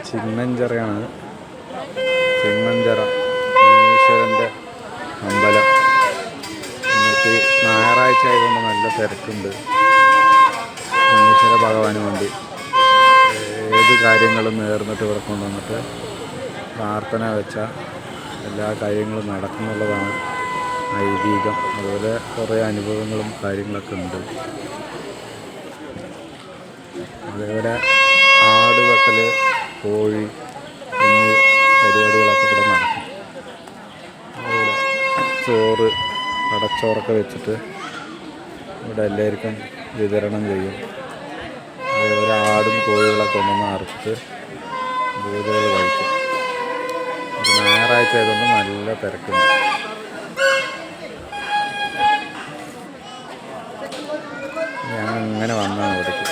ചിങ്ങഞ്ചിറയാണ്. ചിങ്ങഞ്ചിറ മുനീശ്വരൻ്റെ അമ്പലം. എന്നിട്ട് ഞായറാഴ്ച ആയതുകൊണ്ട് നല്ല തിരക്കുണ്ട്. മുനീശ്വര ഭഗവാന് വേണ്ടി ഏത് കാര്യങ്ങളും നേർന്നിട്ട് ഇവിടെ കൊണ്ടുവന്നിട്ട് പ്രാർത്ഥന വെച്ചാൽ എല്ലാ കാര്യങ്ങളും നടക്കുന്നുള്ളതാണ് ഐതീകം. അതുപോലെ കുറേ അനുഭവങ്ങളും കാര്യങ്ങളൊക്കെ ഉണ്ട്. അതേപോലെ ആട് വെട്ടൽ, കോഴി എന്നീ പരിപാടികളൊക്കെ ഇവിടെ നടക്കും. അതുപോലെ ചോറ്, കടച്ചോറൊക്കെ വെച്ചിട്ട് ഇവിടെ എല്ലാവർക്കും വിതരണം ചെയ്യും. അതേപോലെ ആടും കോഴികളൊക്കെ കൊണ്ടുവന്ന് അറുത്ത് പൂജകൾ കഴിക്കും. ഇത് ഞായറാഴ്ച ആയതുകൊണ്ട് നല്ല തിരക്കുണ്ട്. ഞാൻ ഇങ്ങനെ വന്നതാണ് ഇവിടേക്ക്.